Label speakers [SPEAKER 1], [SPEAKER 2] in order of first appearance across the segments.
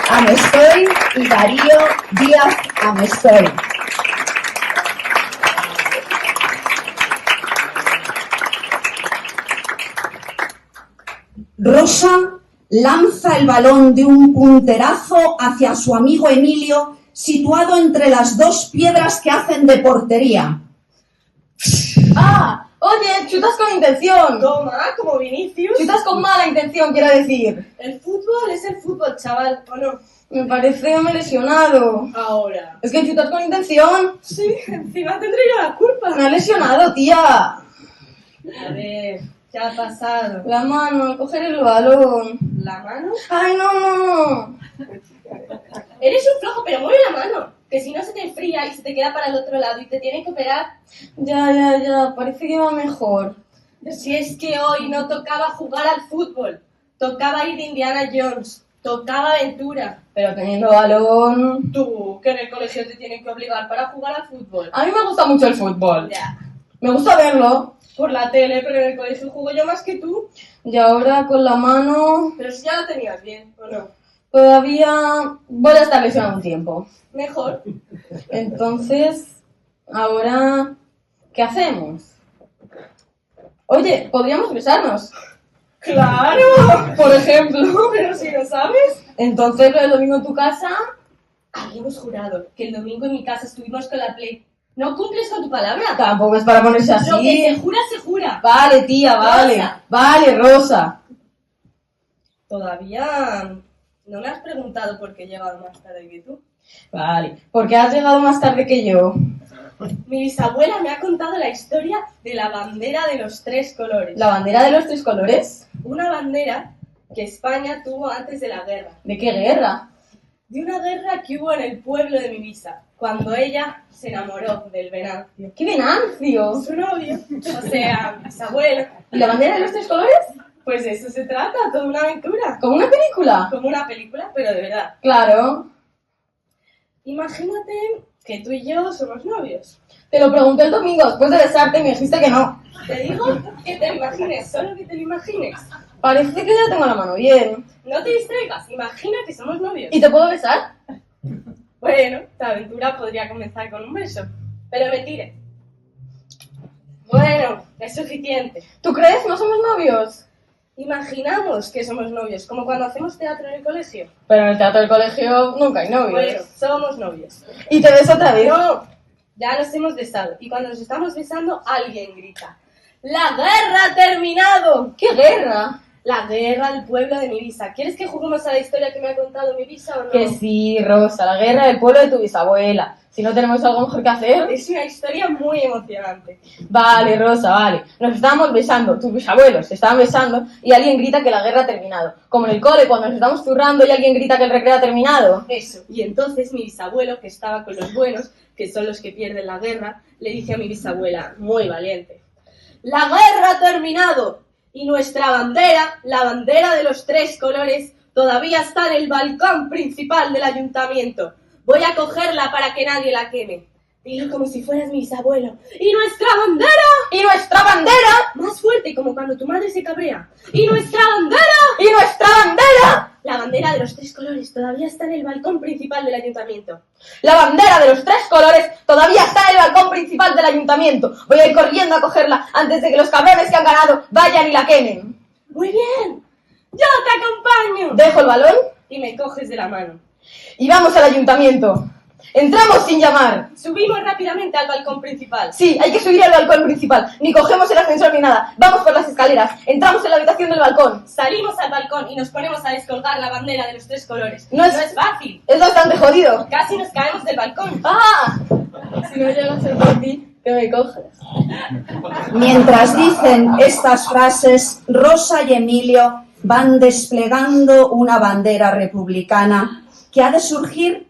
[SPEAKER 1] Amestoy y Darío Díaz Amestoy. Rosa lanza el balón de un punterazo hacia su amigo Emilio, situado entre las dos piedras que hacen de portería.
[SPEAKER 2] ¡Ah! Oye, chutas con intención.
[SPEAKER 3] Toma, como Vinicius.
[SPEAKER 2] Chutas con mala intención, quiero decir.
[SPEAKER 3] El fútbol es el fútbol, chaval, ¿o no?
[SPEAKER 2] Me parece que me he lesionado.
[SPEAKER 3] Ahora.
[SPEAKER 2] Es que chutas con intención.
[SPEAKER 3] Sí, encima tendré yo la culpa.
[SPEAKER 2] Me ha lesionado, tía.
[SPEAKER 3] A ver, ¿qué ha pasado?
[SPEAKER 2] La mano al coger el balón.
[SPEAKER 3] ¿La mano?
[SPEAKER 2] ¡Ay, no!
[SPEAKER 3] Eres un flojo, pero mueve la mano. Que si no se te enfría y se te queda para el otro lado y te tienen que operar.
[SPEAKER 2] Ya, parece que va mejor.
[SPEAKER 3] Si es que hoy no tocaba jugar al fútbol. Tocaba ir de Indiana Jones. Tocaba aventura.
[SPEAKER 2] Pero teniendo balón...
[SPEAKER 3] Tú, que en el colegio te tienen que obligar para jugar al fútbol.
[SPEAKER 2] A mí me gusta mucho el fútbol.
[SPEAKER 3] Ya.
[SPEAKER 2] Me gusta verlo.
[SPEAKER 3] Por la tele, pero en el colegio juego yo más que tú.
[SPEAKER 2] Y ahora con la mano...
[SPEAKER 3] Pero si ya lo tenías bien, ¿o no?
[SPEAKER 2] Todavía voy a estar lesionado un tiempo.
[SPEAKER 3] Mejor.
[SPEAKER 2] Entonces, ahora, ¿qué hacemos? Oye, podríamos besarnos.
[SPEAKER 3] ¡Claro!
[SPEAKER 2] Por ejemplo.
[SPEAKER 3] Pero si lo sabes.
[SPEAKER 2] Entonces, el domingo en tu casa...
[SPEAKER 3] Habíamos jurado que el domingo en mi casa estuvimos con la Play. ¿No cumples con tu palabra?
[SPEAKER 2] Tampoco es para ponerse así.
[SPEAKER 3] Lo que se jura, se jura.
[SPEAKER 2] Vale, tía, vale.
[SPEAKER 3] Rosa.
[SPEAKER 2] Vale, Rosa.
[SPEAKER 3] Todavía no me has preguntado por qué he llegado más tarde que tú.
[SPEAKER 2] Vale. ¿Por qué has llegado más tarde que yo?
[SPEAKER 3] Mi bisabuela me ha contado la historia de la bandera de los tres colores.
[SPEAKER 2] ¿La bandera de los tres colores?
[SPEAKER 3] Una bandera que España tuvo antes de la guerra.
[SPEAKER 2] ¿De qué guerra?
[SPEAKER 3] De una guerra que hubo en el pueblo de mi bisa, cuando ella se enamoró del Venancio.
[SPEAKER 2] ¡Qué Venancio!
[SPEAKER 3] Su novio, o sea, bisabuelo.
[SPEAKER 2] ¿Y la bandera de los tres colores?
[SPEAKER 3] Pues de eso se trata, toda una aventura.
[SPEAKER 2] ¿Como una película?
[SPEAKER 3] Como una película, pero de verdad.
[SPEAKER 2] Claro.
[SPEAKER 3] Imagínate que tú y yo somos novios.
[SPEAKER 2] Te lo pregunté el domingo después de besarte y me dijiste que no.
[SPEAKER 3] Te digo que te lo imagines, solo que te lo imagines.
[SPEAKER 2] Parece que ya tengo la mano bien.
[SPEAKER 3] No te distraigas, imagina que somos novios.
[SPEAKER 2] ¿Y te puedo besar?
[SPEAKER 3] Bueno, esta aventura podría comenzar con un beso, pero mentira. Bueno, es suficiente.
[SPEAKER 2] ¿Tú crees? ¿No somos novios?
[SPEAKER 3] Imaginamos que somos novios, como cuando hacemos teatro en el colegio.
[SPEAKER 2] Pero en el teatro del colegio nunca hay novios.
[SPEAKER 3] Bueno, somos novios.
[SPEAKER 2] ¿Y te beso otra vez?
[SPEAKER 3] No, ya nos hemos besado. Y cuando nos estamos besando, alguien grita: ¡La guerra ha terminado!
[SPEAKER 2] ¿Qué guerra?
[SPEAKER 3] La guerra del pueblo de mi bisa. ¿Quieres que juguemos a la historia que me ha contado mi bisa o no?
[SPEAKER 2] Que sí, Rosa, la guerra del pueblo de tu bisabuela. Si no tenemos algo mejor que hacer...
[SPEAKER 3] Es una historia muy emocionante.
[SPEAKER 2] Vale, Rosa, vale. Nos estábamos besando, tus bisabuelos se estaban besando y alguien grita que la guerra ha terminado. Como en el cole, cuando nos estamos zurrando y alguien grita que el recreo ha terminado.
[SPEAKER 3] Eso. Y entonces mi bisabuelo, que estaba con los buenos, que son los que pierden la guerra, le dice a mi bisabuela, muy valiente: ¡La guerra ha terminado! Y nuestra bandera, la bandera de los tres colores, todavía está en el balcón principal del ayuntamiento. Voy a cogerla para que nadie la queme. Dilo como si fueras mi bisabuelo. ¡Y nuestra bandera!
[SPEAKER 2] ¡Y nuestra bandera!
[SPEAKER 3] Más fuerte, como cuando tu madre se cabrea. ¡Y nuestra bandera!
[SPEAKER 2] ¡Y nuestra bandera!
[SPEAKER 3] La bandera de los tres colores todavía está en el balcón principal del ayuntamiento.
[SPEAKER 2] La bandera de los tres colores todavía está en el balcón principal del ayuntamiento. Voy a ir corriendo a cogerla antes de que los cabrones que han ganado vayan y la quemen.
[SPEAKER 3] ¡Muy bien! ¡Yo te acompaño!
[SPEAKER 2] Dejo el balón
[SPEAKER 3] Y me coges de la mano.
[SPEAKER 2] y vamos al ayuntamiento. Entramos sin llamar.
[SPEAKER 3] Subimos rápidamente al balcón principal.
[SPEAKER 2] Sí, hay que subir al balcón principal. Ni cogemos el ascensor ni nada. Vamos por las escaleras. Entramos en la habitación del balcón.
[SPEAKER 3] Salimos al balcón y nos ponemos a descolgar la bandera de los tres colores.
[SPEAKER 2] No es
[SPEAKER 3] fácil.
[SPEAKER 2] Es bastante jodido.
[SPEAKER 3] Casi nos caemos del balcón.
[SPEAKER 2] ¡Ah! Si no llego a ser por ti, que me coges.
[SPEAKER 1] Mientras dicen estas frases, Rosa y Emilio van desplegando una bandera republicana que ha de surgir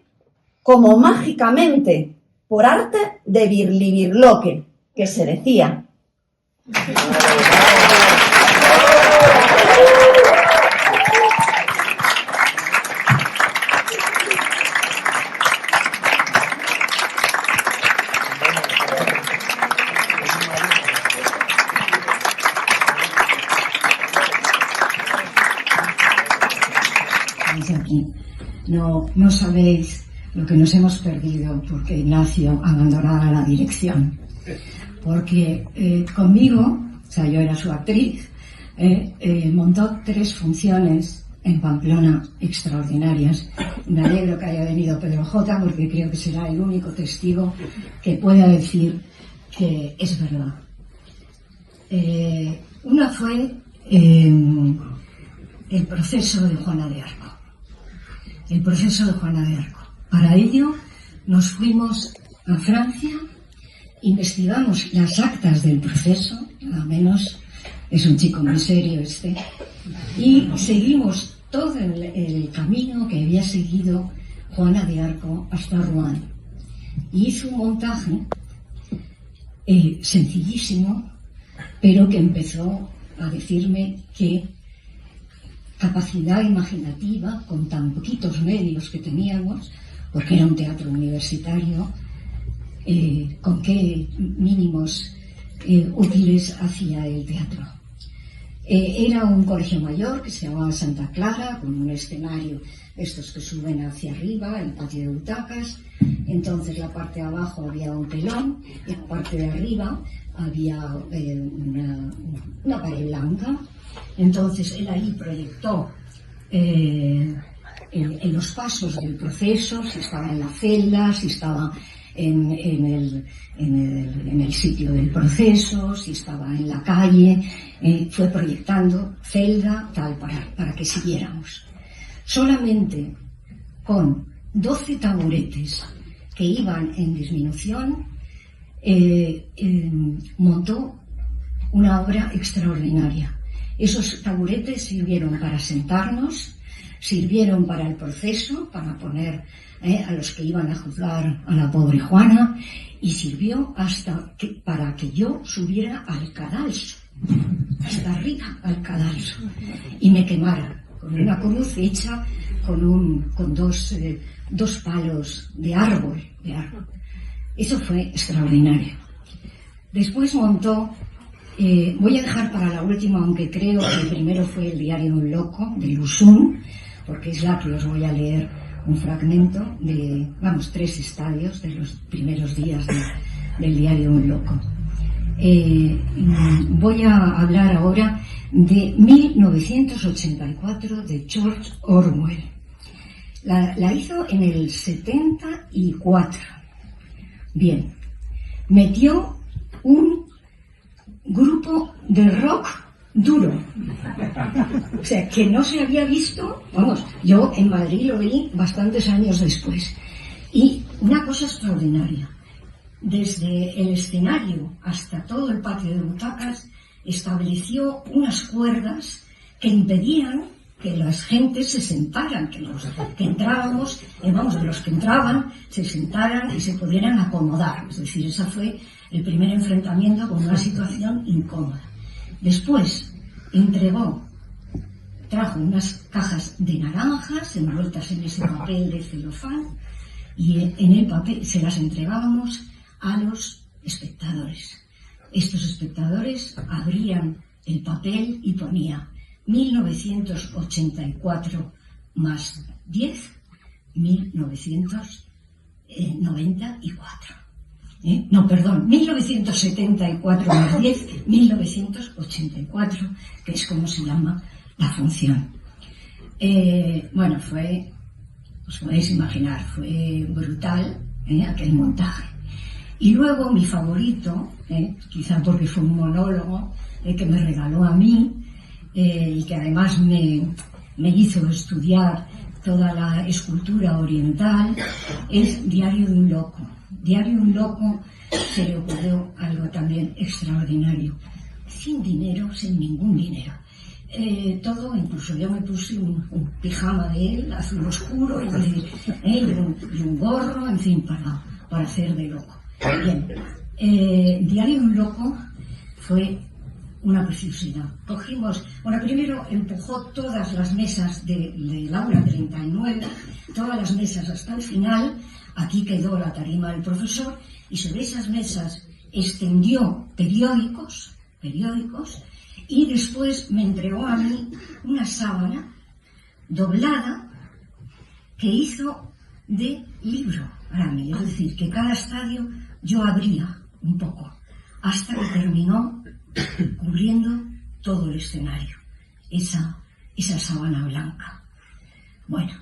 [SPEAKER 1] como mágicamente por arte de Birlibirloque, que se decía. Aquí.
[SPEAKER 4] no sabéis lo que nos hemos perdido porque Ignacio abandonara la dirección. Porque conmigo, o sea, yo era su actriz, montó 3 funciones en Pamplona extraordinarias. Me alegro que haya venido Pedro J, porque creo que será el único testigo que pueda decir que es verdad. Una fue el proceso de Juana de Arco. El proceso de Juana de Arco. Para ello nos fuimos a Francia, investigamos las actas del proceso, nada menos, es un chico muy serio y seguimos todo el camino que había seguido Juana de Arco hasta Rouen. Y hizo un montaje sencillísimo, pero que empezó a decirme que capacidad imaginativa, con tan poquitos medios que teníamos, porque era un teatro universitario, con qué mínimos útiles hacía el teatro. Era un colegio mayor que se llamaba Santa Clara, con un escenario, estos que suben hacia arriba, el patio de butacas. Entonces, la parte de abajo había un telón, y la parte de arriba había una pared blanca. Entonces, él ahí proyectó en los pasos del proceso, si estaba en la celda, si estaba en el sitio del proceso, si estaba en la calle, fue proyectando celda, tal, para que siguiéramos. Solamente con 12 taburetes que iban en disminución, montó una obra extraordinaria. Esos taburetes sirvieron para sentarnos, sirvieron para el proceso, para poner a los que iban a juzgar a la pobre Juana, y sirvió para que yo subiera al cadalso, hasta arriba al cadalso, y me quemara con una cruz hecha con dos palos de árbol. Eso fue extraordinario. Después montó, voy a dejar para la última, aunque creo que el primero fue el diario de un loco, de Lusun, porque es la que os voy a leer un fragmento de, 3 estadios de los primeros días del diario de un loco. Voy a hablar ahora de 1984 de George Orwell. La hizo en el 74. Bien, metió un grupo de rock duro, o sea, que no se había visto, yo en Madrid lo vi bastantes años después, y una cosa extraordinaria, desde el escenario hasta todo el patio de butacas, estableció unas cuerdas que impedían que las gentes se sentaran, que los que entrábamos, los que entraban, se sentaran y se pudieran acomodar. Es decir, ese fue el primer enfrentamiento con una situación incómoda. Después trajo unas cajas de naranjas envueltas en ese papel de celofán, y en el papel se las entregábamos a los espectadores. Estos espectadores abrían el papel y ponía 1984 más 10, 1994. 1974 más 10, 1984, que es como se llama la función. Os podéis imaginar, fue brutal aquel montaje. Y luego mi favorito, quizá porque fue un monólogo que me regaló a mí, y que además me hizo estudiar toda la escultura oriental, es Diario de un loco. Diario de un loco se le ocurrió algo también extraordinario, sin dinero, sin ningún dinero. Todo, incluso yo me puse un pijama de él, azul oscuro, y un gorro, en fin, para hacer de loco. Bien, Diario de un loco fue una preciosidad. Primero empujó todas las mesas del aula 39, todas las mesas hasta el final. Aquí quedó la tarima del profesor, y sobre esas mesas extendió periódicos, y después me entregó a mí una sábana doblada que hizo de libro para mí. Es decir, que cada estadio yo abría un poco, hasta que terminó cubriendo todo el escenario, esa sábana blanca. Bueno,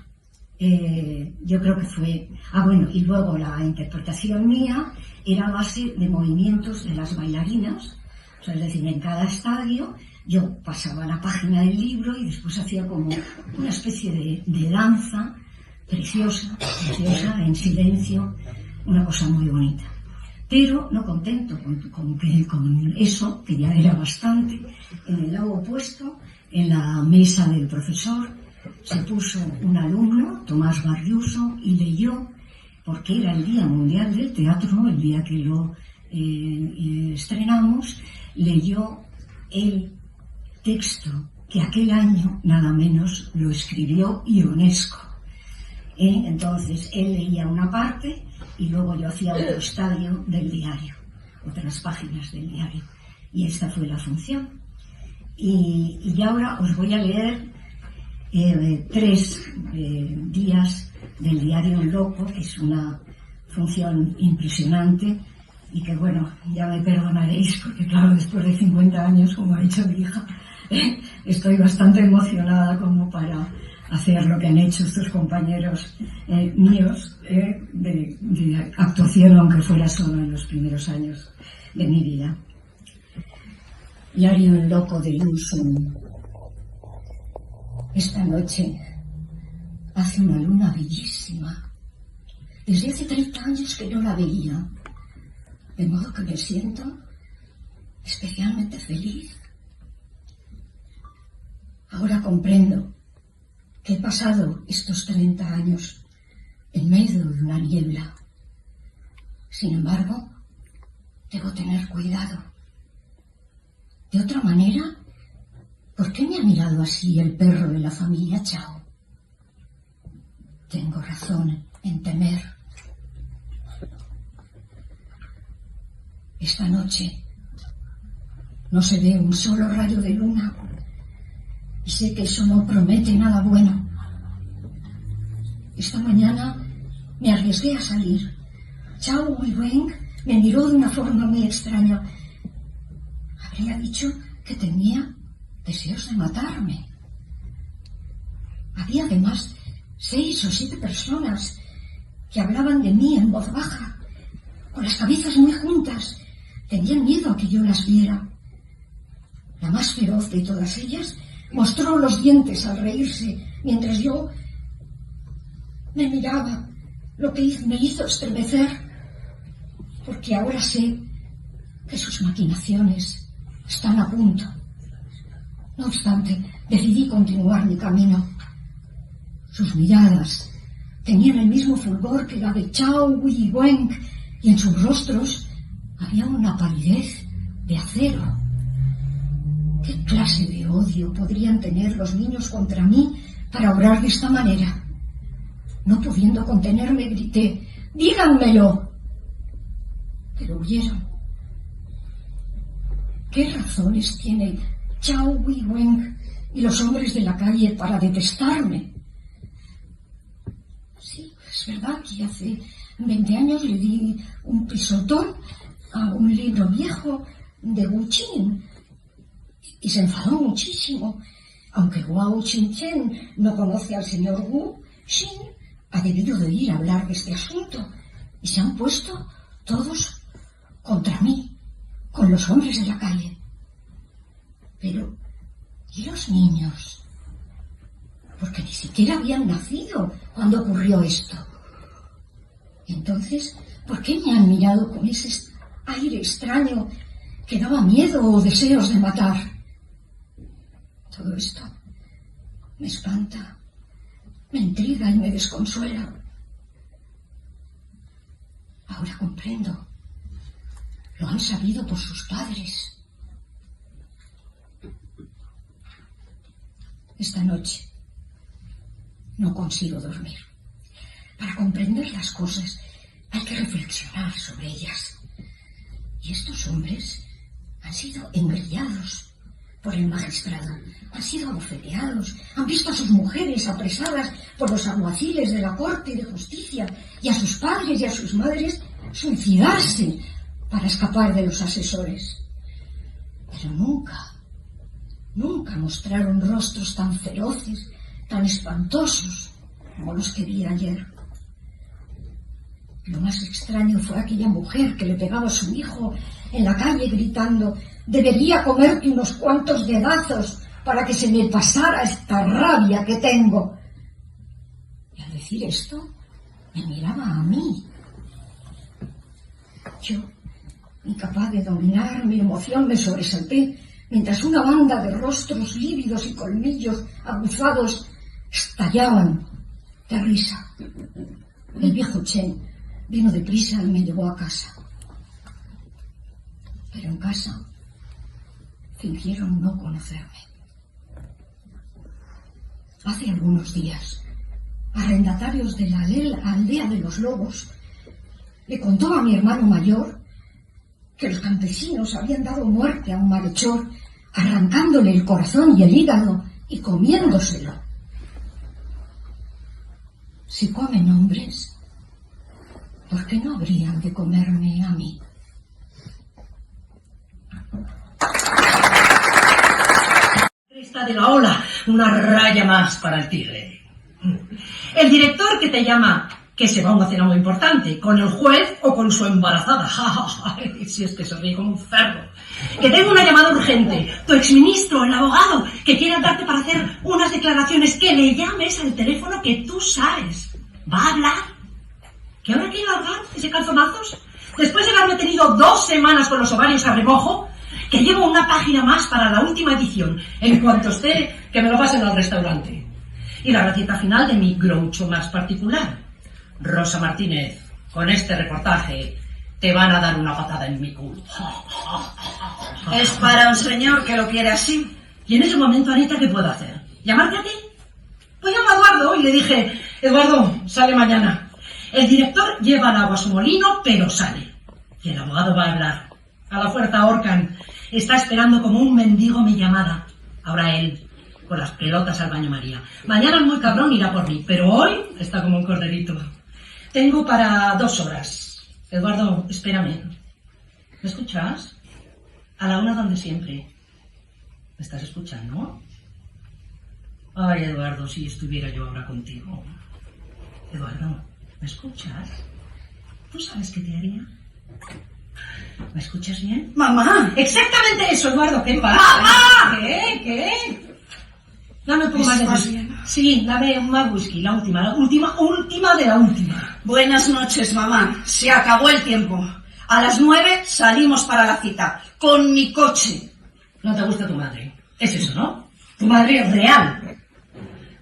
[SPEAKER 4] yo creo que fue... bueno, y luego la interpretación mía era a base de movimientos de las bailarinas. O sea, es decir, en cada estadio yo pasaba la página del libro y después hacía como una especie de danza preciosa, en silencio, una cosa muy bonita. Pero no contento con eso, que ya era bastante, en el lado opuesto, en la mesa del profesor, se puso un alumno, Tomás Barriuso, y leyó, porque era el Día Mundial del Teatro, el día que lo estrenamos, leyó el texto que aquel año nada menos lo escribió Ionesco. Entonces él leía una parte y luego yo hacía otro estadio del diario, otras páginas del diario, y esta fue la función. Y ahora os voy a leer 3 días del diario Loco, que es una función impresionante y que, bueno, ya me perdonaréis porque, claro, después de 50 años, como ha dicho mi hija, estoy bastante emocionada como para hacer lo que han hecho estos compañeros míos de actuación, aunque fuera solo en los primeros años de mi vida. Diario Loco de Luzum. Esta noche hace una luna bellísima. Desde hace 30 años que no la veía, de modo que me siento especialmente feliz. Ahora comprendo que he pasado estos 30 años en medio de una niebla. Sin embargo, debo tener cuidado. De otra manera, ¿por qué me ha mirado así el perro de la familia Chao? Tengo razón en temer. Esta noche no se ve un solo rayo de luna y sé que eso no promete nada bueno. Esta mañana me arriesgué a salir. Chao Wei-Weng me miró de una forma muy extraña. Habría dicho que tenía deseos de matarme. Había además 6 o 7 personas que hablaban de mí en voz baja, con las cabezas muy juntas. Tenían miedo a que yo las viera. La más feroz de todas ellas mostró los dientes al reírse, mientras yo me miraba, lo que me hizo estremecer, porque ahora sé que sus maquinaciones están a punto. No obstante, decidí continuar mi camino. Sus miradas tenían el mismo fulgor que la de Chao Wei-Weng, y en sus rostros había una palidez de acero. ¿Qué clase de odio podrían tener los niños contra mí para obrar de esta manera? No pudiendo contenerme, grité: ¡díganmelo! Pero huyeron. ¿Qué razones tiene Chao Wei-Weng y los hombres de la calle para detestarme? Sí, es verdad que hace 20 años le di un pisotón a un libro viejo de Wu Qin y se enfadó muchísimo. Aunque Guo Qingchen no conoce al señor Wu, Xin ha debido de oír hablar de este asunto y se han puesto todos contra mí, con los hombres de la calle. Pero, ¿y los niños? Porque ni siquiera habían nacido cuando ocurrió esto. Entonces, ¿por qué me han mirado con ese aire extraño que daba miedo o deseos de matar? Todo esto me espanta, me intriga y me desconsuela. Ahora comprendo. Lo han sabido por sus padres. Esta noche no consigo dormir. Para comprender las cosas hay que reflexionar sobre ellas. Y estos hombres han sido engrillados por el magistrado. Han sido abofeteados, han visto a sus mujeres apresadas por los alguaciles de la Corte de Justicia y a sus padres y a sus madres suicidarse para escapar de los asesores. Pero nunca mostraron rostros tan feroces, tan espantosos como los que vi ayer. Lo más extraño fue aquella mujer que le pegaba a su hijo en la calle gritando: «Debería comerte unos cuantos dedazos para que se me pasara esta rabia que tengo». Y al decir esto, me miraba a mí. Yo, incapaz de dominar mi emoción, me sobresalté mientras una banda de rostros lívidos y colmillos aguzados estallaban de risa. El viejo Chen vino deprisa y me llevó a casa. Pero en casa fingieron no conocerme. Hace algunos días, arrendatarios de la aldea de los lobos le contó a mi hermano mayor que los campesinos habían dado muerte a un malhechor, arrancándole el corazón y el hígado y comiéndoselo. Si comen hombres, ¿por qué no habrían de comerme a mí?
[SPEAKER 5] Cresta de la ola, una raya más para el tigre. El director que te llama que se va a una cena muy importante, con el juez o con su embarazada. Si es que se ríe como un cerdo. Que tengo una llamada urgente. Tu exministro, el abogado, que quiere hablarte para hacer unas declaraciones. Que le llames al teléfono que tú sabes. ¿Va a hablar? ¿Que ahora quiere largar ese calzonazos? Después de haberme tenido 2 semanas con los ovarios a remojo, que llevo una página más para la última edición. En cuanto esté, que me lo pasen al restaurante. Y la receta final de mi groucho más particular. Rosa Martínez, con este reportaje te van a dar una patada en mi culo.
[SPEAKER 1] Es para un señor que lo quiere así.
[SPEAKER 5] Y en ese momento, Anita, ¿qué puedo hacer? ¿Llamarte a ti? Pues llamo a Eduardo y le dije: Eduardo, sale mañana. El director lleva al agua a su molino, pero sale. Y el abogado va a hablar. A la fuerza ahorcan. Está esperando como un mendigo mi llamada. Ahora él, con las pelotas al baño María. Mañana el muy cabrón irá por mí, pero hoy está como un corderito. Tengo para 2 horas. Eduardo, espérame. ¿Me escuchas? A la 1 donde siempre. ¿Me estás escuchando? Ay, Eduardo, si estuviera yo ahora contigo. Eduardo, ¿me escuchas? ¿Tú sabes qué te haría? ¿Me escuchas bien?
[SPEAKER 1] ¡Mamá!
[SPEAKER 5] Exactamente eso, Eduardo. ¿Qué pasa?
[SPEAKER 1] ¡Mamá!
[SPEAKER 5] ¿Qué? Dame un poco más de
[SPEAKER 1] ¿Estás
[SPEAKER 5] whisky.
[SPEAKER 1] bien?
[SPEAKER 5] Sí, dame más whisky, la última de la última.
[SPEAKER 1] Buenas noches, mamá. Se acabó el tiempo. A las 9 salimos para la cita, con mi coche.
[SPEAKER 5] No te gusta tu madre. Es eso, ¿no? Tu madre es real.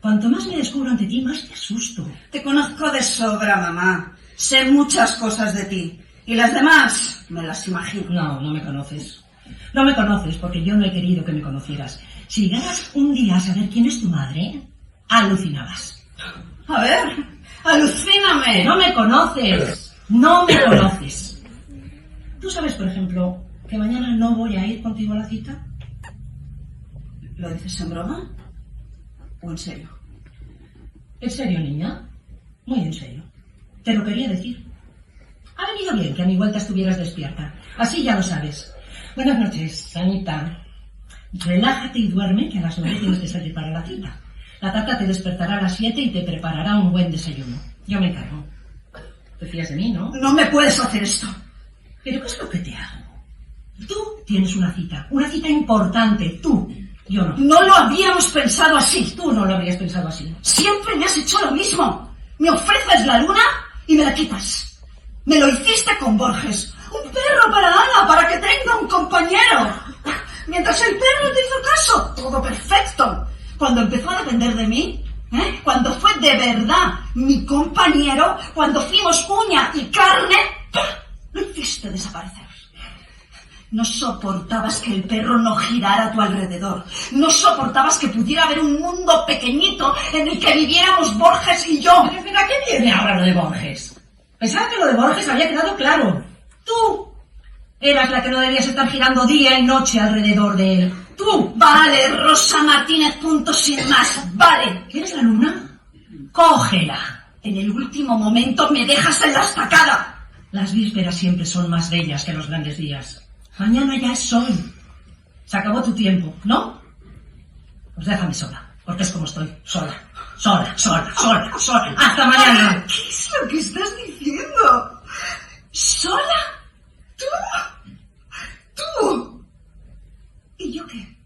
[SPEAKER 5] Cuanto más me descubro ante ti, más te asusto.
[SPEAKER 1] Te conozco de sobra, mamá. Sé muchas cosas de ti. Y las demás me las imagino.
[SPEAKER 5] No, no me conoces. No me conoces porque yo no he querido que me conocieras. Si llegaras un día a saber quién es tu madre, alucinabas.
[SPEAKER 1] A ver, alucíname.
[SPEAKER 5] No me conoces. No me conoces. ¿Tú sabes, por ejemplo, que mañana no voy a ir contigo a la cita?
[SPEAKER 1] ¿Lo dices en broma o en serio?
[SPEAKER 5] ¿En serio, niña? Muy en serio. Te lo quería decir. Ha venido bien que a mi vuelta estuvieras despierta. Así ya lo sabes. Buenas noches, Anita. Relájate y duerme, que a las 9 tienes que salir para la cita. La tarta te despertará a las 7 y te preparará un buen desayuno. Yo me encargo. Te fías de mí, ¿no?
[SPEAKER 1] No me puedes hacer esto.
[SPEAKER 5] ¿Pero qué es lo que te hago? Tú tienes una cita importante, tú. Yo no.
[SPEAKER 1] No lo habíamos pensado así.
[SPEAKER 5] Tú no lo habrías pensado así.
[SPEAKER 1] Siempre me has hecho lo mismo. Me ofreces la luna y me la quitas. Me lo hiciste con Borges. Un perro para Ana, para que tenga un compañero. Mientras el perro te hizo caso, todo perfecto. Cuando empezó a depender de mí, cuando fue de verdad mi compañero, cuando fuimos uña y carne, lo hiciste desaparecer. No soportabas que el perro no girara a tu alrededor. No soportabas que pudiera haber un mundo pequeñito en el que viviéramos Borges y yo.
[SPEAKER 5] ¿Pero a qué viene ahora lo de Borges? Pensaba que lo de Borges había quedado claro. Tú eras la que no debías estar girando día y noche alrededor de él. Tú, vale, Rosa Martínez, punto sin más, vale. ¿Quieres la luna? Cógela. En el último momento me dejas en la estacada. Las vísperas siempre son más bellas que los grandes días. Mañana ya es hoy. Se acabó tu tiempo, ¿no? Pues déjame sola, porque es como estoy, sola. Hasta mañana.
[SPEAKER 6] ¿Qué es lo que estás diciendo? ¿Sola? ¿Tú? ¿Y yo qué?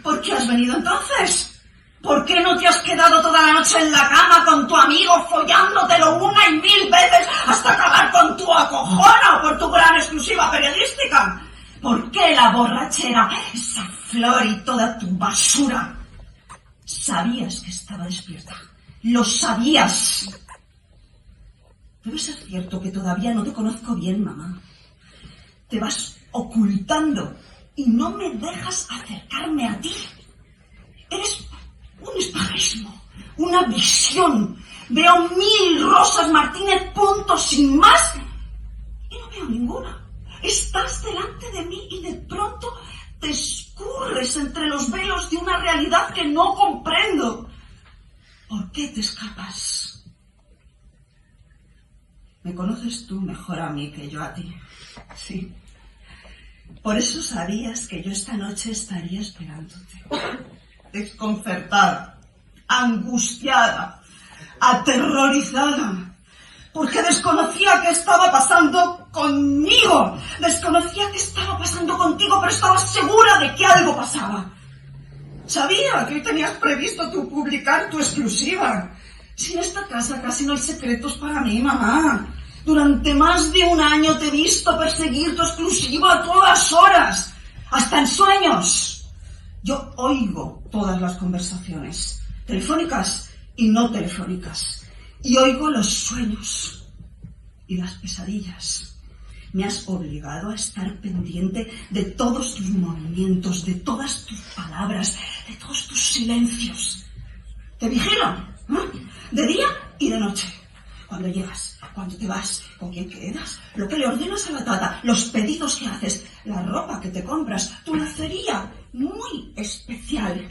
[SPEAKER 6] ¿Por qué has venido entonces? ¿Por qué no te has quedado toda la noche en la cama con tu amigo follándotelo 1 y 1000 veces hasta acabar con tu acojona por tu gran exclusiva periodística? ¿Por qué la borrachera, esa flor y toda tu basura? Sabías que estaba despierta. Lo sabías. Debe ser cierto que todavía no te conozco bien, mamá. Te vas ocultando y no me dejas acercarme a ti. Eres un espejismo, una visión. Veo 1000 Rosas Martínez, punto sin más, y no veo ninguna. Estás delante de mí y de pronto te escurres entre los velos de una realidad que no comprendo. ¿Por qué te escapas? Me conoces tú mejor a mí que yo a ti. Sí. Por eso sabías que yo esta noche estaría esperándote. Desconcertada, angustiada, aterrorizada. Porque desconocía qué estaba pasando conmigo. Desconocía qué estaba pasando contigo, pero estaba segura de que algo pasaba. Sabía que hoy tenías previsto tú publicar tu exclusiva. Si en esta casa casi no hay secretos para mí, mamá. Durante más de 1 año te he visto perseguir tu exclusiva a todas horas, hasta en sueños. Yo oigo todas las conversaciones, telefónicas y no telefónicas. Y oigo los sueños y las pesadillas. Me has obligado a estar pendiente de todos tus movimientos, de todas tus palabras, de todos tus silencios. Te vigilo, ¿eh? De día y de noche. Cuando llegas, cuando te vas, con quién quedas, lo que le ordenas a la tata, los pedidos que haces, la ropa que te compras, tu lencería muy especial,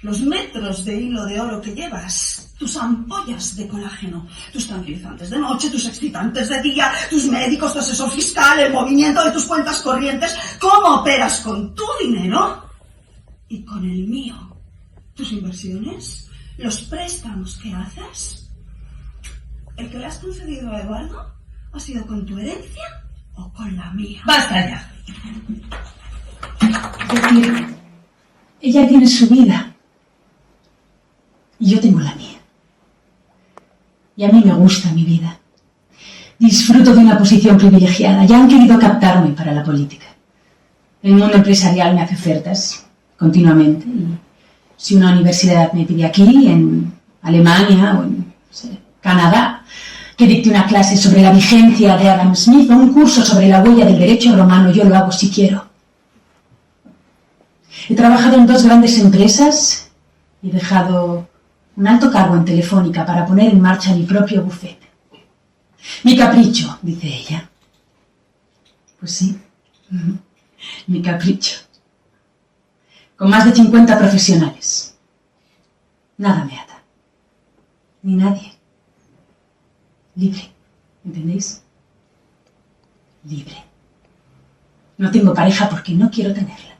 [SPEAKER 6] los metros de hilo de oro que llevas, tus ampollas de colágeno, tus tranquilizantes de noche, tus excitantes de día, tus médicos, tu asesor fiscal, el movimiento de tus cuentas corrientes, cómo operas con tu dinero y con el mío, tus inversiones, los préstamos que haces. ¿El que le has concedido a Eduardo ha sido con tu herencia o con la mía?
[SPEAKER 5] ¡Basta ya!
[SPEAKER 7] Es decir, ella tiene su vida y yo tengo la mía. Y a mí me gusta mi vida. Disfruto de una posición privilegiada. Ya han querido captarme para la política. El mundo empresarial me hace ofertas continuamente. Y si una universidad me pide aquí, en Alemania o en Canadá, que dicte una clase sobre la vigencia de Adam Smith o un curso sobre la huella del derecho romano, yo lo hago si quiero. He trabajado en 2 grandes empresas y he dejado un alto cargo en Telefónica para poner en marcha mi propio bufete. Mi capricho, dice ella. Pues sí, mi capricho. Con más de 50 profesionales. Nada me ata. Ni nadie. Libre, ¿entendéis? Libre. No tengo pareja porque no quiero tenerla.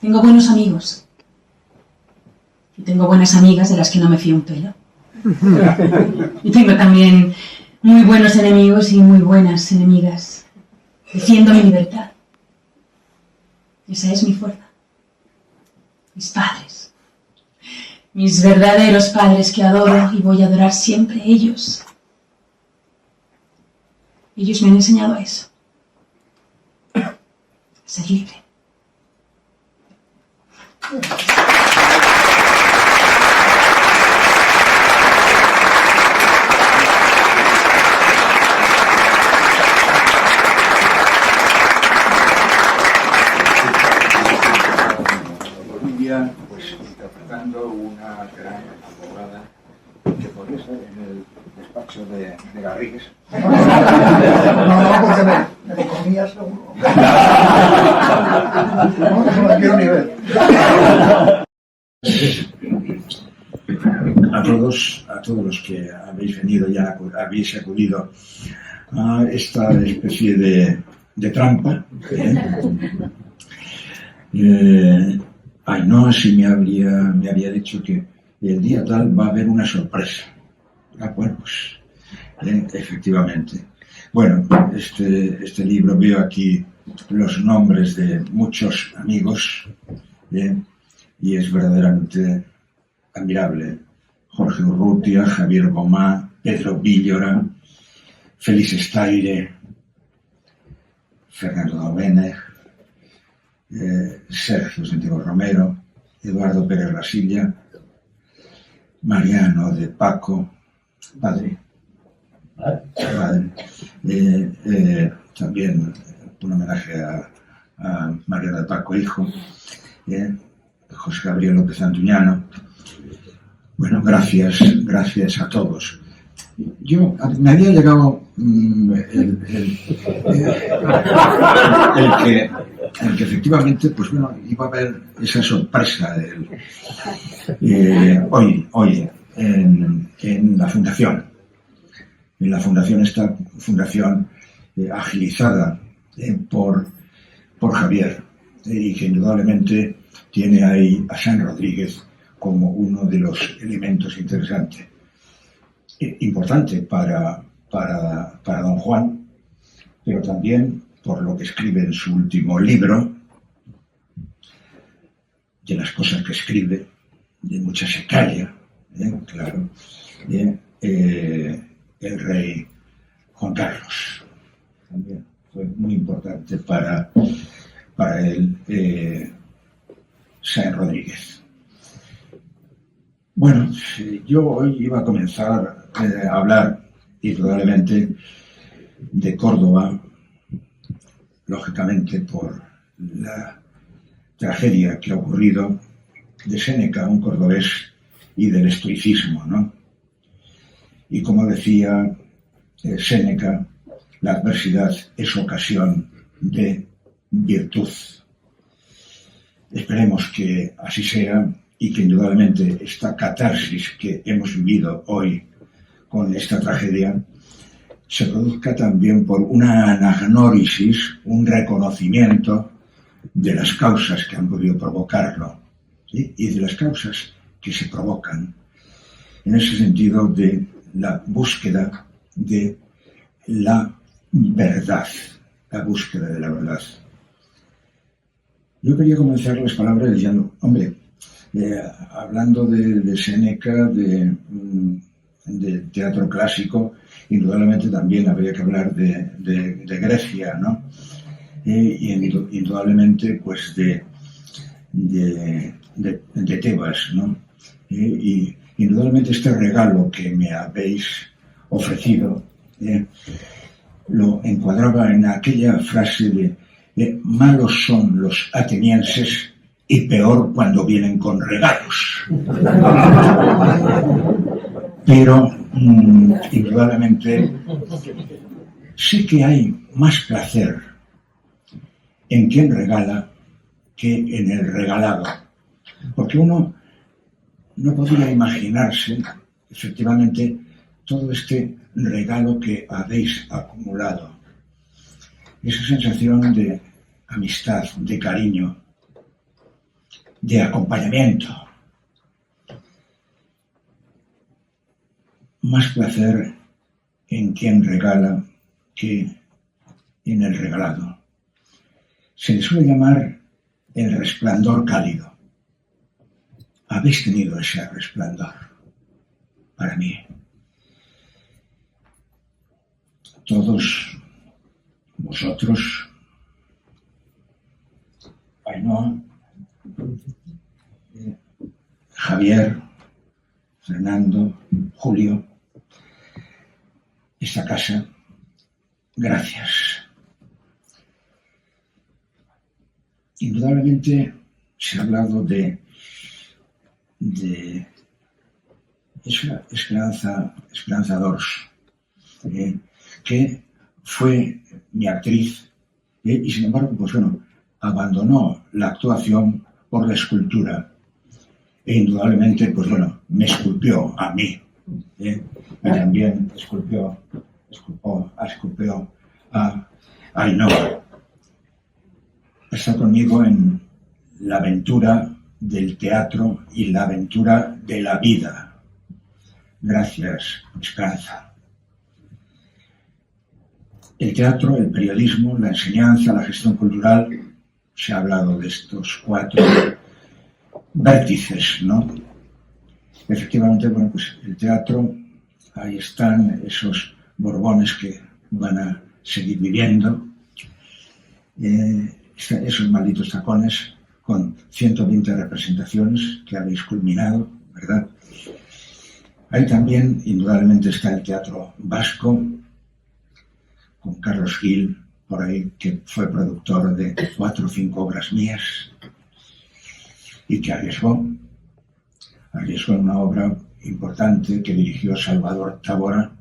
[SPEAKER 7] Tengo buenos amigos. Y tengo buenas amigas de las que no me fío un pelo. Y tengo también muy buenos enemigos y muy buenas enemigas. Defiendo mi libertad. Esa es mi fuerza. Mis padres. Mis verdaderos padres que adoro y voy a adorar siempre. Ellos. Ellos me han enseñado a eso. A ser libre.
[SPEAKER 8] Bolivia, pues interpretando una gran abogada que podría estar en el despacho de Garrigues.
[SPEAKER 6] No, porque me comía seguro.
[SPEAKER 8] No quiero ni ver. A todos los que habéis venido ya, habéis acudido a esta especie de trampa. Ainhoa sí me había dicho que el día tal va a haber una sorpresa. Bueno, pues efectivamente. Bueno, este libro, veo aquí los nombres de muchos amigos, y es verdaderamente admirable. Jorge Urrutia, Javier Gomá, Pedro Villora, Félix Estaire, Fernando Domènech, Sergio Santiago Romero, Eduardo Pérez Rasilla, Mariano de Paco, padre. También un homenaje a Mariano de Paco, hijo, José Gabriel López Antuñano. Bueno, gracias a todos. Me había llegado el que efectivamente, pues bueno, iba a haber esa sorpresa hoy en la fundación. En la fundación, esta fundación agilizada por Javier, y que indudablemente tiene ahí a San Rodríguez como uno de los elementos interesantes, importante para don Juan, pero también por lo que escribe en su último libro, de las cosas que escribe, de muchas se calla, claro, el rey Juan Carlos. También fue muy importante para él, San Rodríguez. Bueno, yo hoy iba a comenzar a hablar, indudablemente, de Córdoba, lógicamente por la tragedia que ha ocurrido, de Séneca, un cordobés, y del estoicismo, ¿no? Y como decía Séneca, la adversidad es ocasión de virtud. Esperemos que así sea, y que indudablemente esta catarsis que hemos vivido hoy con esta tragedia se produzca también por una anagnórisis, un reconocimiento de las causas que han podido provocarlo, ¿sí? Y de las causas que se provocan, en ese sentido de la búsqueda de la verdad, la búsqueda de la verdad. Yo quería comenzar las palabras diciendo, hombre, hablando de Séneca, de teatro clásico, indudablemente también habría que hablar de Grecia, ¿no? Y indudablemente, pues, de Tebas, ¿no? Y indudablemente este regalo que me habéis ofrecido lo encuadraba en aquella frase de malos son los atenienses y peor cuando vienen con regalos. Pero indudablemente sí que hay más placer en quien regala que en el regalado, porque uno no podría imaginarse efectivamente todo este regalo que habéis acumulado, esa sensación de amistad, de cariño, de acompañamiento. Más placer en quien regala que en el regalado. Se le suele llamar el resplandor cálido. Habéis tenido ese resplandor para mí. Todos vosotros, Ainhoa, Javier, Fernando, Julio, esta casa, gracias. Indudablemente se ha hablado de esa Esperanza Dors, que fue mi actriz, y sin embargo, pues bueno, abandonó la actuación por la escultura e indudablemente, pues bueno, me esculpió a mí, y también esculpió a Ainhoa. Está conmigo en la aventura del teatro y la aventura de la vida. Gracias, Esperanza. El teatro, el periodismo, la enseñanza, la gestión cultural, se ha hablado de estos 4 vértices, ¿no? Efectivamente, bueno, pues el teatro, ahí están esos Borbones que van a seguir viviendo, esos malditos tacones con 120 representaciones que habéis culminado, ¿verdad? Ahí también, indudablemente, está el teatro vasco, con Carlos Gil, por ahí, que fue productor de 4 o 5 obras mías y que arriesgó una obra importante que dirigió Salvador Távora,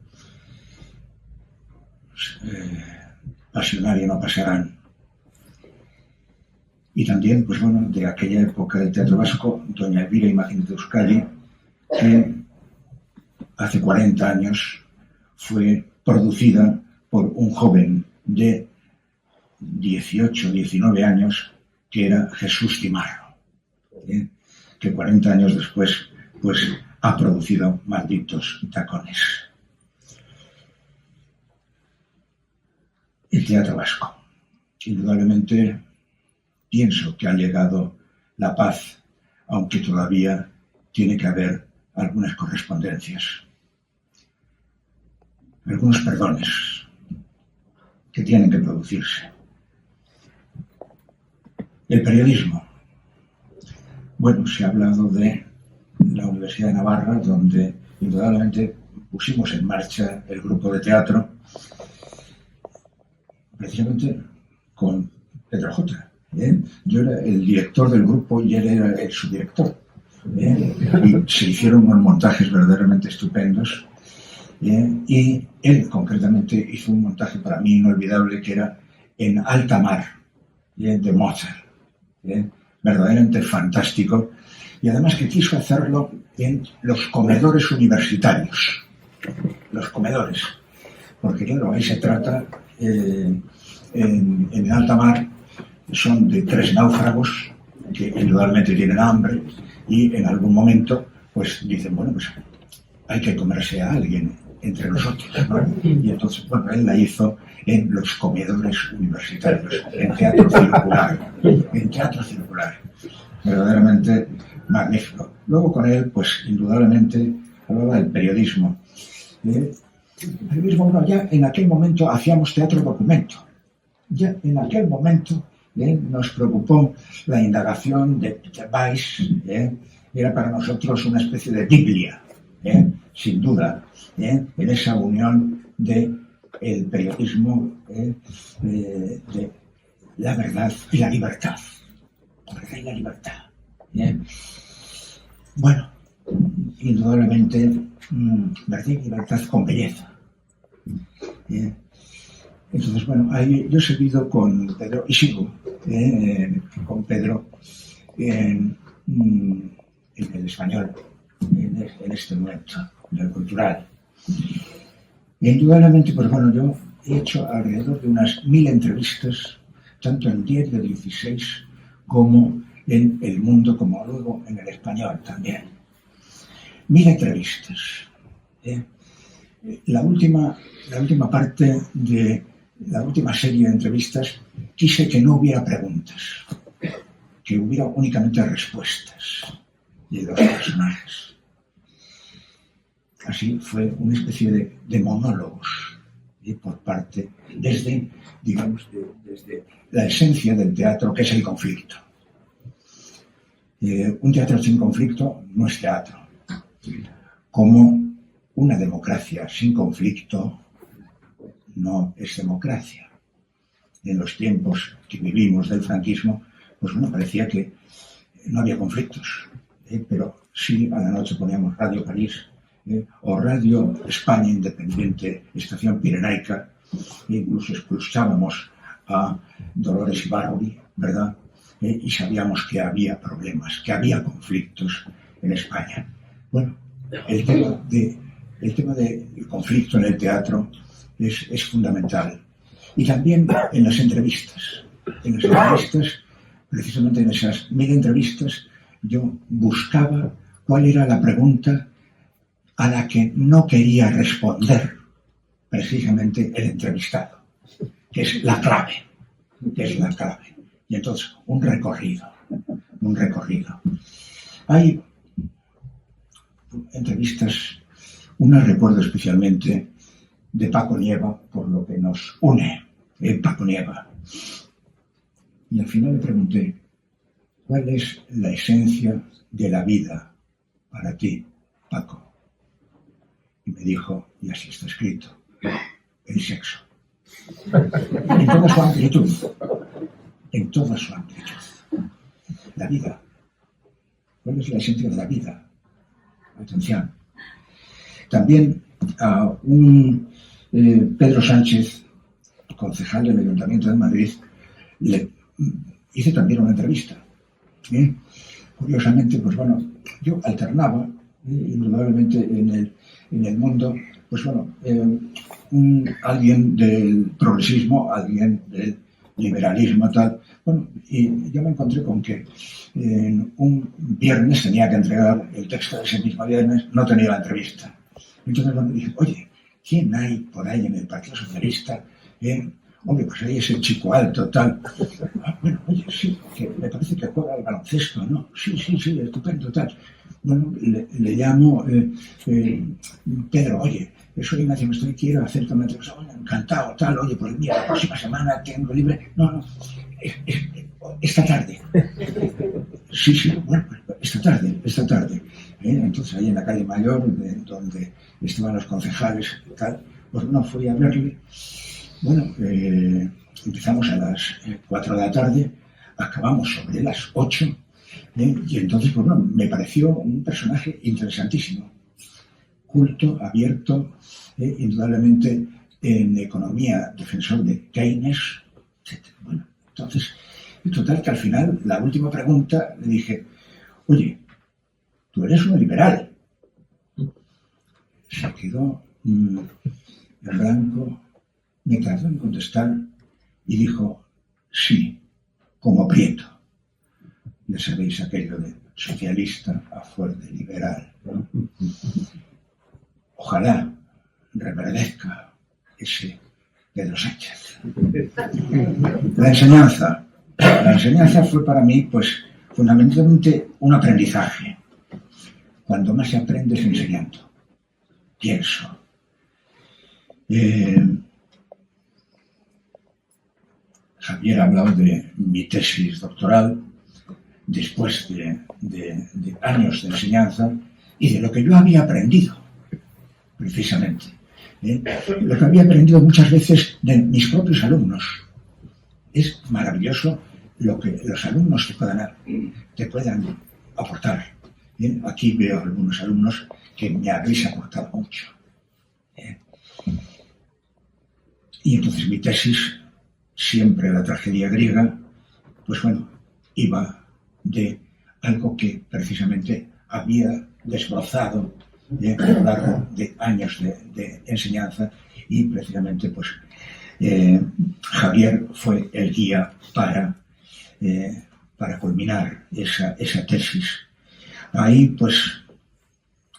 [SPEAKER 8] Pasionario no pasarán. Y también, pues bueno, de aquella época del teatro vasco, doña Elvira Imagen de Euskadi, que hace 40 años fue producida por un joven de 18, 19 años, que era Jesús Cimarro, que 40 años después, pues ha producido Malditos tacones. El teatro vasco. Indudablemente pienso que ha llegado la paz, aunque todavía tiene que haber algunas correspondencias, algunos perdones que tienen que producirse. El periodismo. Bueno, se ha hablado de la Universidad de Navarra, donde indudablemente pusimos en marcha el grupo de teatro, precisamente con Pedro J. Yo era el director del grupo y él era el subdirector. Y se hicieron unos montajes verdaderamente estupendos. Y él concretamente hizo un montaje para mí inolvidable, que era en alta mar, de Mozart. Verdaderamente fantástico. Y además que quiso hacerlo en los comedores universitarios. Los comedores. Porque claro, ahí se trata, en alta mar, son de 3 náufragos que indudablemente tienen hambre y en algún momento pues dicen, bueno, pues hay que comerse a alguien entre nosotros, ¿no? Y entonces, bueno, él la hizo en los comedores universitarios, en teatro circular, verdaderamente magnífico. Luego con él, pues indudablemente hablaba del periodismo. El periodismo, bueno, ya en aquel momento hacíamos teatro documento. Ya en aquel momento nos preocupó la indagación de Peter Weiss, era para nosotros una especie de Biblia, sin duda, en esa unión de el periodismo, de la verdad y la libertad. La verdad y la libertad. Bueno, indudablemente, verdad y libertad con belleza. Entonces, bueno, ahí yo he seguido con Pedro, y sigo con Pedro en el español, en este momento, en el cultural. E indudablemente, pues bueno, yo he hecho alrededor de unas 1000 entrevistas, tanto en 10 de 16, como en El Mundo, como luego en el español también. 1000 entrevistas. La última parte de la última serie de entrevistas quise que no hubiera preguntas, que hubiera únicamente respuestas de los personajes. Así fue una especie de monólogos por parte, desde la esencia del teatro, que es el conflicto. Un teatro sin conflicto no es teatro. Como una democracia sin conflicto no es democracia. En los tiempos que vivimos del franquismo, pues bueno, parecía que no había conflictos, pero sí a la noche poníamos Radio París, o Radio España Independiente, Estación Pirenaica, e incluso expulsábamos a Dolores Ibarruri, ¿verdad? Y sabíamos que había problemas, que había conflictos en España. Bueno, el tema del conflicto en el teatro es fundamental. Y también en las entrevistas. En las entrevistas, precisamente en esas 1000 entrevistas, yo buscaba cuál era la pregunta a la que no quería responder precisamente el entrevistado, que es la clave. Y entonces, un recorrido. Hay entrevistas, una recuerdo especialmente de Paco Nieva, por lo que nos une, Paco Nieva. Y al final le pregunté, ¿cuál es la esencia de la vida para ti, Paco? Y me dijo, y así está escrito, el sexo. En toda su amplitud. La vida. ¿Cuál es la esencia de la vida? Atención. También a un Pedro Sánchez, concejal del Ayuntamiento de Madrid, le hice también una entrevista. Curiosamente, pues bueno, yo alternaba, indudablemente en el mundo, pues bueno, alguien del progresismo, alguien del liberalismo, tal. Bueno, y yo me encontré con que un viernes tenía que entregar el texto de ese mismo viernes, no tenía la entrevista. Entonces cuando dije, oye, ¿quién hay por ahí en el Partido Socialista? Hombre, pues ahí es el chico alto, tal. Bueno, oye, sí, que me parece que juega al baloncesto, ¿no? Sí, estupendo, tal. Bueno, le llamo Pedro, oye, soy Ignacio, quiero hacerte una entrevista. Oye, encantado, tal, oye, pues mira, la próxima semana tengo libre. No, esta tarde. Sí, bueno, esta tarde. Entonces ahí en la calle Mayor, donde estaban los concejales y tal, pues no fui a verle. Bueno, empezamos a las 4 de la tarde, acabamos sobre las 8, y entonces, pues bueno, me pareció un personaje interesantísimo, culto, abierto, indudablemente en economía, defensor de Keynes, etc. Bueno, entonces, en total que al final, la última pregunta, le dije, oye, tú eres un liberal. Se quedó en blanco, me tardó en contestar y dijo, sí, como Prieto. Ya sabéis aquello de socialista a fuerte liberal, ¿no? Ojalá reverdezca ese Pedro Sánchez. La enseñanza fue para mí, pues, fundamentalmente un aprendizaje. Cuando más se aprende es enseñando. Pienso. Javier ha hablado de mi tesis doctoral después de años de enseñanza y de lo que yo había aprendido, precisamente. Lo que había aprendido muchas veces de mis propios alumnos. Es maravilloso lo que los alumnos te puedan aportar. Aquí veo algunos alumnos que me habéis aportado mucho. Y entonces mi tesis, siempre la tragedia griega, pues bueno, iba de algo que precisamente había desbrozado a lo largo de años de enseñanza y precisamente pues Javier fue el guía para culminar esa tesis. Ahí pues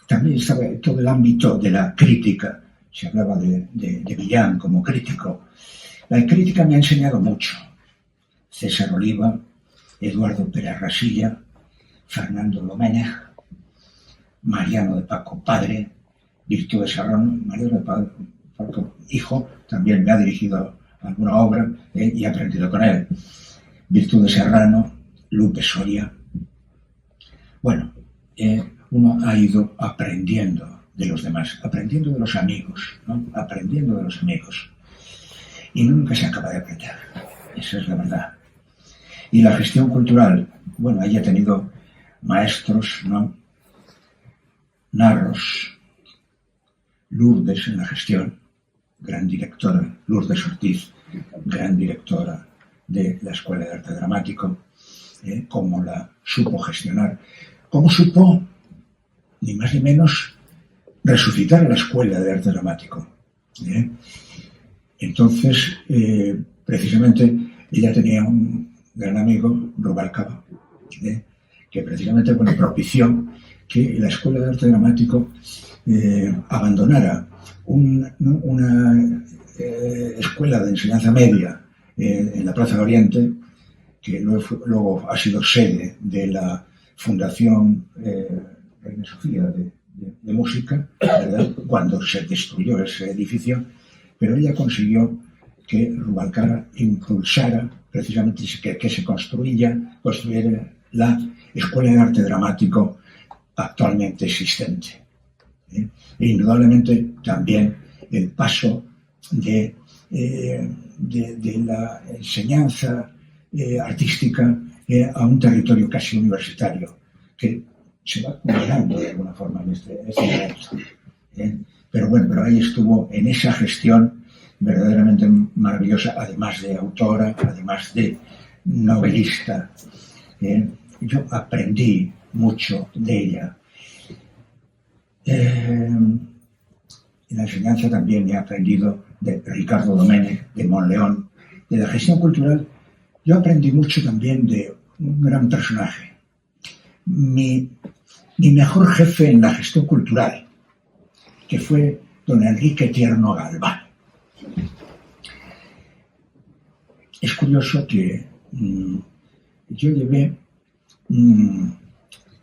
[SPEAKER 8] también estaba todo el ámbito de la crítica. Se hablaba de Villán como crítico. La crítica me ha enseñado mucho. César Oliva, Eduardo Pérez Rasilla, Fernando Doménech, Mariano de Paco padre, Virtú de Serrano, Mariano de Paco hijo, también me ha dirigido alguna obra y he aprendido con él. Virtú de Serrano, Lupe Soria. Bueno, uno ha ido aprendiendo de los demás, aprendiendo de los amigos, ¿no? Aprendiendo de los amigos. Y nunca se acaba de aprender. Esa es la verdad. Y la gestión cultural, bueno, ahí he tenido maestros, ¿no? Narros, Lourdes en la gestión, gran directora, Lourdes Ortiz, gran directora de la Escuela de Arte Dramático, cómo la supo gestionar, cómo supo, ni más ni menos, resucitar a la Escuela de Arte Dramático. Entonces, precisamente, ella tenía un gran amigo, Rubalcaba, que precisamente propició que la Escuela de Arte Dramático abandonara una escuela de enseñanza media en la Plaza de Oriente, que luego ha sido sede de la Fundación Reina Sofía de Música, ¿verdad?, cuando se destruyó ese edificio, pero ella consiguió que Rubalcaba impulsara precisamente que se construyera la Escuela de Arte Dramático actualmente existente. E indudablemente también el paso de la enseñanza artística a un territorio casi universitario, que se va culminando de alguna forma en este momento. Pero ahí estuvo en esa gestión verdaderamente maravillosa, además de autora, además de novelista. Yo aprendí mucho de ella. En la enseñanza también he aprendido de Ricardo Domènech, de Monleón. De la gestión cultural yo aprendí mucho también de un gran personaje. Mi mejor jefe en la gestión cultural, que fue don Enrique Tierno Galván. Es curioso que yo llevé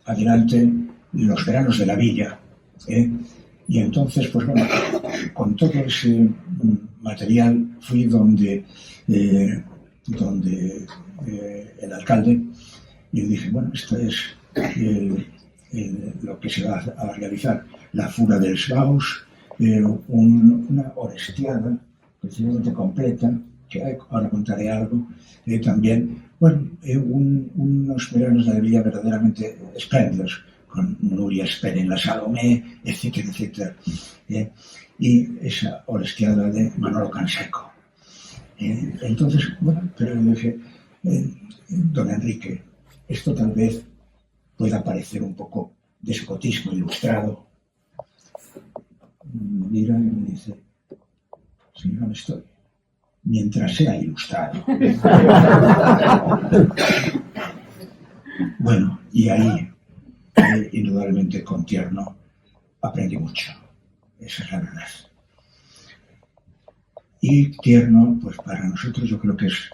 [SPEAKER 8] adelante los veranos de la villa, y entonces, con todo ese material fui donde el alcalde, y le dije, esto es lo que se va a realizar, la Fura dels Baus, una orestiada precisamente completa, que ahora contaré algo, también, unos veranos de la villa verdaderamente espléndidos, con Nuria Espera en la Salomé, etcétera, etcétera. Y esa orestiada de Manolo Canseco. Entonces, pero le dije, don Enrique, esto tal vez pueda parecer un poco despotismo ilustrado. Me mira y me dice, señora Mestoy, mientras sea ilustrado. Y ahí, indudablemente con Tierno, aprendí mucho. Esa es la verdad. Y Tierno, para nosotros yo creo que es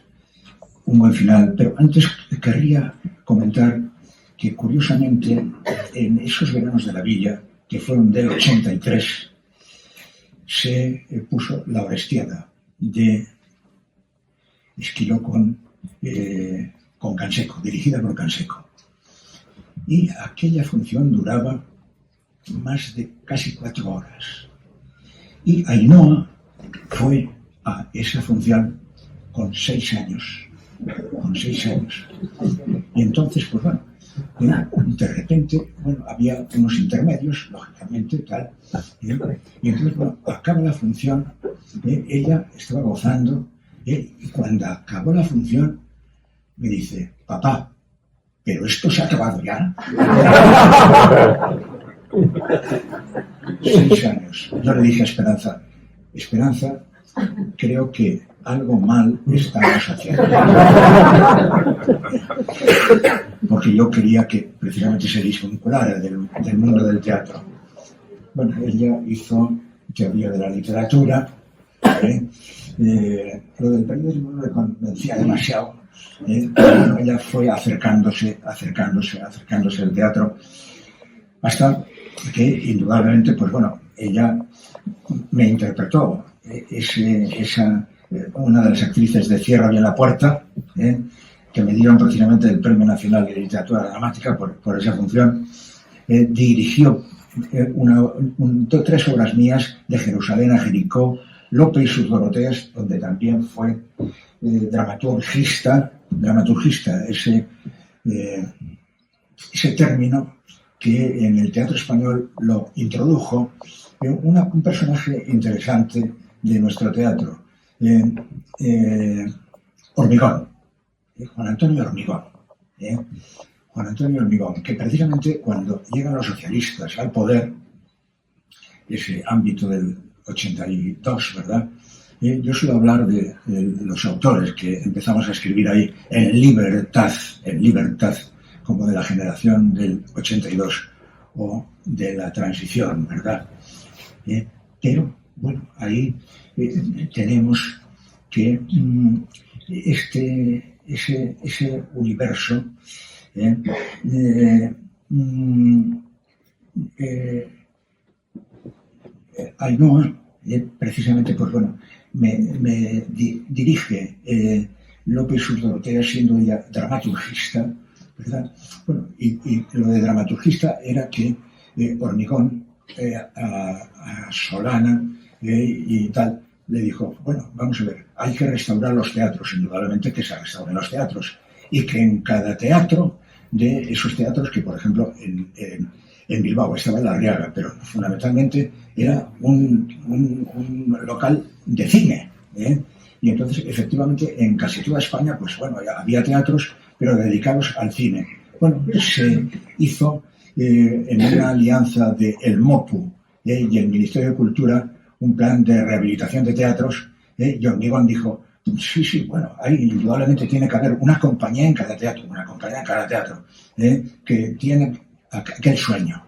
[SPEAKER 8] un buen final. Pero antes querría comentar que, curiosamente, en esos veranos de la villa, que fueron del 83, se puso la orestiada de Esquiló con Canseco, dirigida por Canseco. Y aquella función duraba más de casi 4 horas. Y Ainhoa fue a esa función con 6 años. Y entonces, de repente, había unos intermedios, lógicamente, tal. Y entonces, acaba la función, ella estaba gozando, y cuando acabó la función, me dice, papá, ¿pero esto se ha acabado ya? 6 años. Yo le dije a Esperanza, creo que algo mal estamos haciendo. Porque yo quería que precisamente se desvinculara del mundo del teatro. Ella hizo teoría de la literatura. Lo del periodismo no le convencía demasiado. Ella fue acercándose al teatro, hasta que indudablemente, ella me interpretó. Una de las actrices de Cierra bien la puerta, que me dieron precisamente el Premio Nacional de Literatura Dramática por esa función. Dirigió 3 obras mías, de Jerusalén a Jericó, Lope y sus Doroteas, donde también fue dramaturgista, ese término que en el teatro español lo introdujo un personaje interesante de nuestro teatro, Hormigón, Juan Antonio Hormigón. Juan Antonio Hormigón, que precisamente cuando llegan los socialistas al poder, ese ámbito del 82, ¿verdad? Yo suelo hablar de los autores que empezamos a escribir ahí en libertad, como de la generación del 82 o de la transición, ¿verdad? Pero, bueno, ahí tenemos que ese universo Ainhoa, precisamente, pues bueno, me dirige Lope y sus Doroteas, siendo ella dramaturgista, ¿verdad? Bueno, y lo de dramaturgista era que Hormigón a Solana y tal le dijo, bueno, vamos a ver, hay que restaurar los teatros, indudablemente que se restauren los teatros, y que en cada teatro de esos teatros que, por ejemplo, en Bilbao estaba en La Arriaga, pero fundamentalmente era un local de cine, y entonces efectivamente en casi toda España, pues bueno, había teatros, pero dedicados al cine. Bueno, se hizo en una alianza de el MOPU y el Ministerio de Cultura un plan de rehabilitación de teatros, y Hormigón dijo, sí, bueno, ahí indudablemente tiene que haber una compañía en cada teatro, que tiene aquel sueño,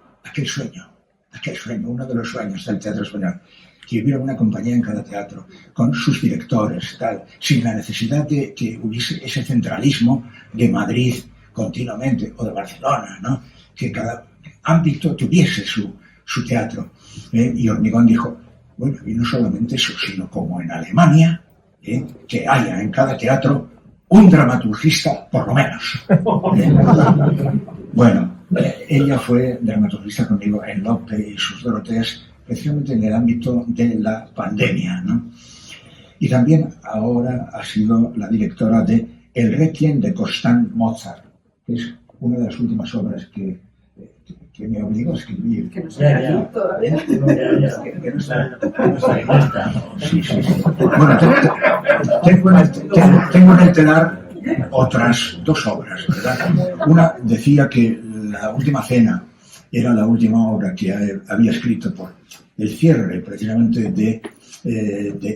[SPEAKER 8] uno de los sueños del teatro español, que hubiera una compañía en cada teatro, con sus directores, tal, sin la necesidad de que hubiese ese centralismo de Madrid continuamente, o de Barcelona, ¿no? Que cada ámbito tuviese su teatro. Y Hormigón dijo, bueno, y no solamente eso, sino como en Alemania, que haya en cada teatro un dramaturgista, por lo menos. Bueno, ella fue dramaturgista conmigo en Lope y sus Doroteas, precisamente en el ámbito de la pandemia, ¿no? Y también ahora ha sido la directora de El Requiem de Constant Mozart, que es una de las últimas obras que me obligó a escribir.
[SPEAKER 6] Que no se aquí todavía.
[SPEAKER 8] Que no está. Sí. Bueno, tengo en el telar otras dos obras, ¿verdad? Una decía que La Última Cena era la última obra que había escrito por el cierre, precisamente, de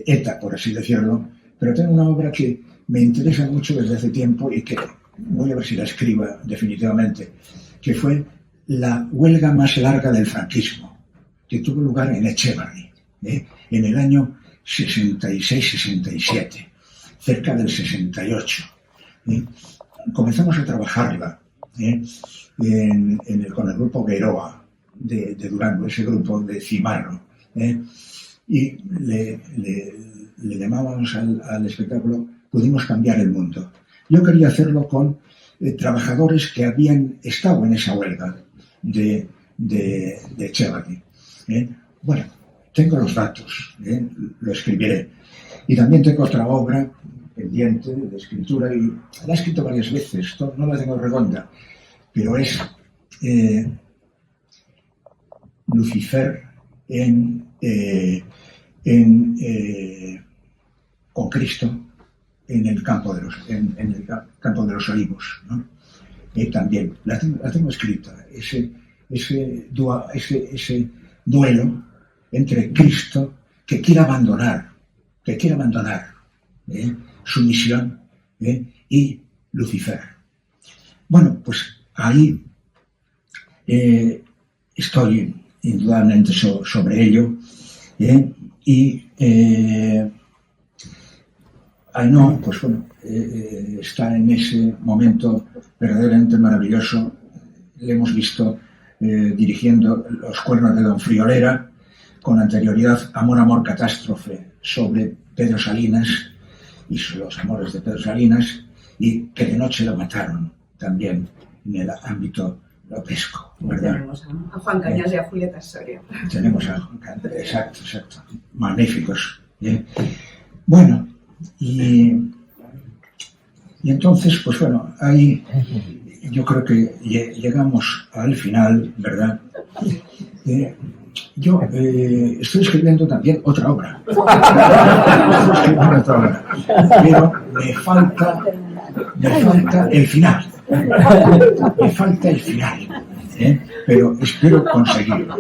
[SPEAKER 8] ETA, por así decirlo, pero tengo una obra que me interesa mucho desde hace tiempo y que voy a ver si la escriba definitivamente, que fue la huelga más larga del franquismo, que tuvo lugar en Echevarri, en el año 66-67, cerca del 68. Comenzamos a trabajarla con el grupo Gueroa de Durango, ese grupo de Cimarro, y le llamábamos al espectáculo Pudimos cambiar el mundo. Yo quería hacerlo con trabajadores que habían estado en esa huelga de Echevarri. Bueno, tengo los datos, lo escribiré. Y también tengo otra obra pendiente de escritura, y la he escrito varias veces, no la tengo redonda, pero es Lucifer con Cristo en el campo de los Olivos, ¿no? También la tengo escrita, ese duelo entre Cristo que quiere abandonar su misión, y Lucifer. Bueno, pues ahí estoy indudablemente sobre ello, y Ainhoa, pues bueno, está en ese momento verdaderamente maravilloso. Le hemos visto dirigiendo Los Cuernos de Don Friolera, con anterioridad Amor, Catástrofe, sobre Pedro Salinas y los amores de Pedro Salinas, y Que de noche lo mataron, también en el ámbito lopesco, ¿verdad?
[SPEAKER 6] Tenemos a Juan Cañas y a Julieta Soria.
[SPEAKER 8] Tenemos a Juan Cañas, exacto, magníficos. Bueno, y entonces, pues bueno, ahí yo creo que llegamos al final, ¿verdad? yo estoy escribiendo también otra obra. Pero me falta el final. Me falta el final. Pero espero conseguirlo.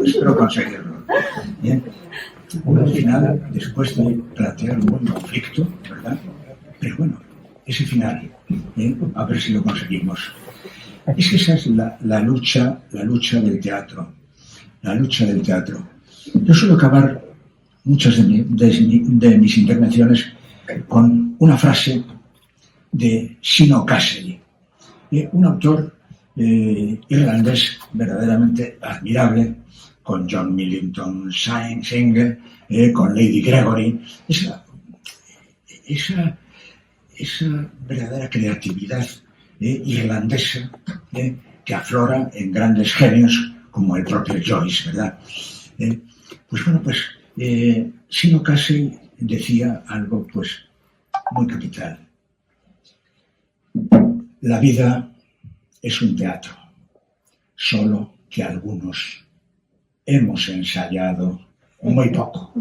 [SPEAKER 8] ¿Bien? Un final, después de plantear un buen conflicto, ¿verdad? Pero bueno, ese final, a ver si lo conseguimos. Es que esa es la lucha del teatro. La lucha del teatro. Yo suelo acabar muchas de mis intervenciones con una frase de Sino Casey, un autor irlandés verdaderamente admirable, con John Millington Synge, con Lady Gregory, esa verdadera creatividad irlandesa que aflora en grandes genios como el propio Joyce, ¿verdad? Sino Casey decía algo pues muy capital. La vida es un teatro, solo que algunos hemos ensayado muy poco.